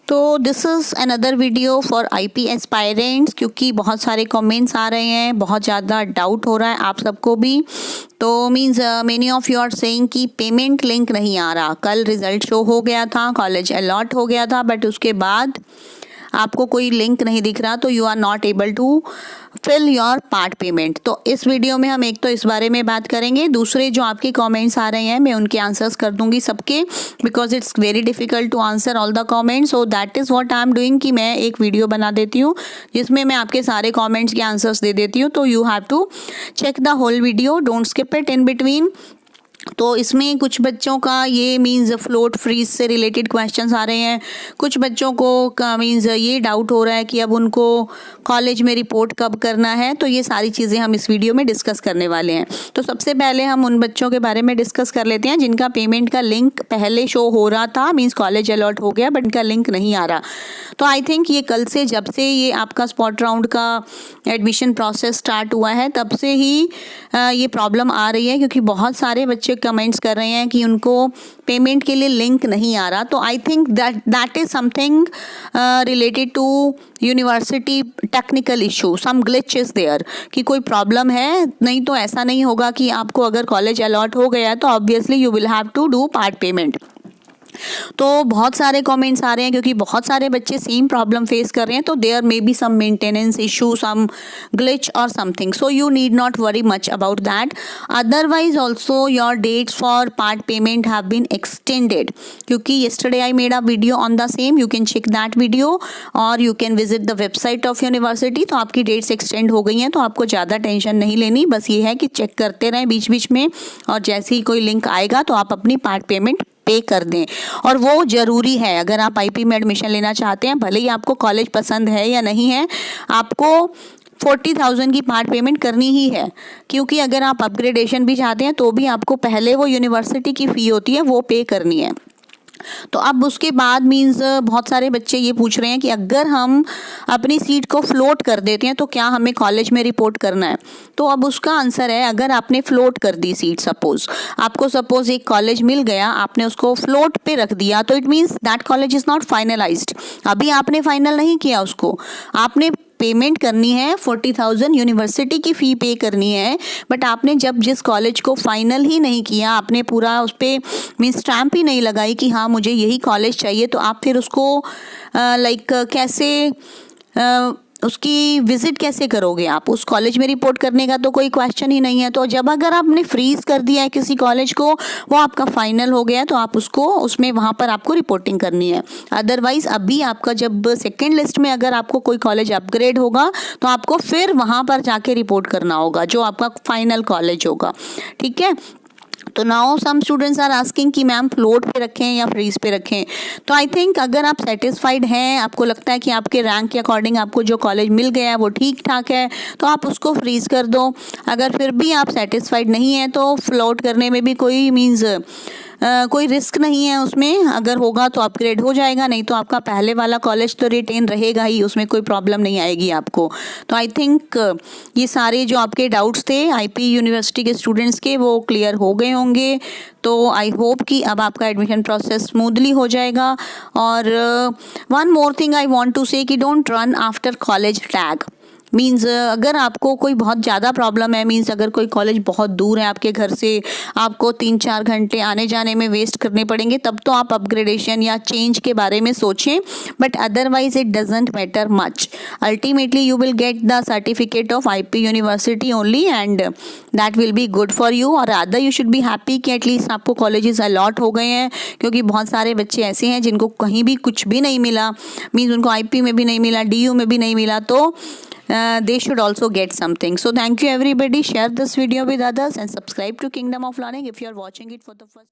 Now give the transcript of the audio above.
तो this is another video for IP aspirants, क्योंकि बहुत सारे कमेंट्स आ रहे हैं, बहुत ज़्यादा डाउट हो रहा है आप सबको भी। तो means many of you are saying कि पेमेंट लिंक नहीं आ रहा। कल रिजल्ट शो हो गया था, कॉलेज अलॉट हो गया था, बट उसके बाद आपको कोई लिंक नहीं दिख रहा, तो you are not able to fill your part payment. तो इस वीडियो में हम एक तो इस बारे में बात करेंगे, दूसरे जो आपके कमेंट्स आ रहे हैं मैं उनके आंसर्स कर दूंगी सबके, because it's very difficult to answer all the comments. So that is what I am doing कि मैं एक वीडियो बना देती हूँ जिसमें मैं आपके सारे कमेंट्स के आंसर्स दे देती हूँ। तो you have to check the whole video, don't skip it in between. तो इसमें कुछ बच्चों का ये मीन्स फ्लोट फ्रीज से रिलेटेड क्वेश्चंस आ रहे हैं, कुछ बच्चों को मीन्स ये डाउट हो रहा है कि अब उनको कॉलेज में रिपोर्ट कब करना है। तो ये सारी चीज़ें हम इस वीडियो में डिस्कस करने वाले हैं। तो सबसे पहले हम उन बच्चों के बारे में डिस्कस कर लेते हैं जिनका पेमेंट का लिंक पहले शो हो रहा था, मीन्स कॉलेज अलॉट हो गया बट इनका लिंक नहीं आ रहा। तो आई थिंक ये कल से, जब से ये आपका स्पॉट राउंड का एडमिशन प्रोसेस स्टार्ट हुआ है तब से ही ये प्रॉब्लम आ रही है, क्योंकि बहुत सारे बच्चे कमेंट्स कर रहे हैं कि उनको पेमेंट के लिए लिंक नहीं आ रहा। तो I think that is something related to university technical issue, some glitch is there, कि कोई प्रॉब्लम है। नहीं तो ऐसा नहीं होगा कि आपको अगर कॉलेज अलॉट हो गया है तो obviously you will have to do part payment. तो बहुत सारे कमेंट्स आ रहे हैं क्योंकि बहुत सारे बच्चे सेम प्रॉब्लम फेस कर रहे हैं। तो there may be some maintenance issue, some glitch और something, so you need not worry much about that. Otherwise also your dates for part payment have been extended, क्योंकि yesterday I made a video on the same, you can check that video और you can visit the website of university. तो आपकी dates extend हो गई हैं, तो आपको ज़्यादा टेंशन नहीं लेनी, बस ये है कि चेक करते रहें बीच बीच में, और जैसे ही कोई लिंक आएगा तो आप अपनी पार्ट पेमेंट पे कर दें। और वो ज़रूरी है, अगर आप आईपी में एडमिशन लेना चाहते हैं, भले ही आपको कॉलेज पसंद है या नहीं है, आपको 40,000 की पार्ट पेमेंट करनी ही है। क्योंकि अगर आप अपग्रेडेशन भी चाहते हैं तो भी आपको पहले वो यूनिवर्सिटी की फ़ी होती है वो पे करनी है। तो अब उसके बाद मीन्स बहुत सारे बच्चे ये पूछ रहे हैं कि अगर हम अपनी सीट को फ्लोट कर देते हैं तो क्या हमें कॉलेज में रिपोर्ट करना है। तो अब उसका आंसर है, अगर आपने फ्लोट कर दी सीट, सपोज एक कॉलेज मिल गया, आपने उसको फ्लोट पे रख दिया, तो it means that college is not finalised. अभी आपने फाइनल नहीं किया उसको, आपने पेमेंट करनी है 40,000 यूनिवर्सिटी की फ़ी पे करनी है, बट आपने जब जिस कॉलेज को फाइनल ही नहीं किया, आपने पूरा उस पर मीन्स स्टैम्प ही नहीं लगाई कि हाँ मुझे यही कॉलेज चाहिए, तो आप फिर उसको कैसे उसकी विजिट कैसे करोगे। आप उस कॉलेज में रिपोर्ट करने का तो कोई क्वेश्चन ही नहीं है। तो जब अगर आपने फ्रीज कर दिया है किसी कॉलेज को, वो आपका फाइनल हो गया है, तो आप उसको उसमें वहाँ पर आपको रिपोर्टिंग करनी है। अदरवाइज अभी आपका जब सेकेंड लिस्ट में अगर आपको कोई कॉलेज अपग्रेड होगा तो आपको फिर वहाँ पर जाके रिपोर्ट करना होगा जो आपका फाइनल कॉलेज होगा, ठीक है। तो now some students are asking कि मैम फ्लोट पे रखें या फ्रीज पे रखें। तो आई थिंक अगर आप सेटिस्फाइड हैं, आपको लगता है कि आपके रैंक के अकॉर्डिंग आपको जो कॉलेज मिल गया है वो ठीक ठाक है, तो आप उसको फ्रीज कर दो। अगर फिर भी आप सेटिस्फाइड नहीं है तो फ्लोट करने में भी कोई मीन्स कोई रिस्क नहीं है उसमें। अगर होगा तो अपग्रेड हो जाएगा, नहीं तो आपका पहले वाला कॉलेज तो रिटेन रहेगा ही, उसमें कोई प्रॉब्लम नहीं आएगी आपको। तो आई थिंक ये सारे जो आपके डाउट्स थे आईपी यूनिवर्सिटी के स्टूडेंट्स के, वो क्लियर हो गए होंगे। तो आई होप कि अब आपका एडमिशन प्रोसेस स्मूथली हो जाएगा। और one more thing I want to say कि don't run after college tag. Means अगर आपको कोई बहुत ज़्यादा प्रॉब्लम है, मीन्स अगर कोई कॉलेज बहुत दूर है आपके घर से, आपको 3-4 घंटे आने जाने में वेस्ट करने पड़ेंगे, तब तो आप अपग्रेडेशन या चेंज के बारे में सोचें। But otherwise it doesn't matter much, ultimately you will get the certificate of IP university only and that will be good for you. और other you should be happy कि एटलीस्ट आपको colleges allot हो गए हैं, क्योंकि बहुत सारे बच्चे ऐसे हैं जिनको कहीं भी कुछ भी नहीं मिला, मीन्स उनको आईपी में भी नहीं मिला, डीयू में भी नहीं मिला, तो they should also get something. So thank you everybody, share this video with others and subscribe to Kingdom of Learning if you are watching it for the first time.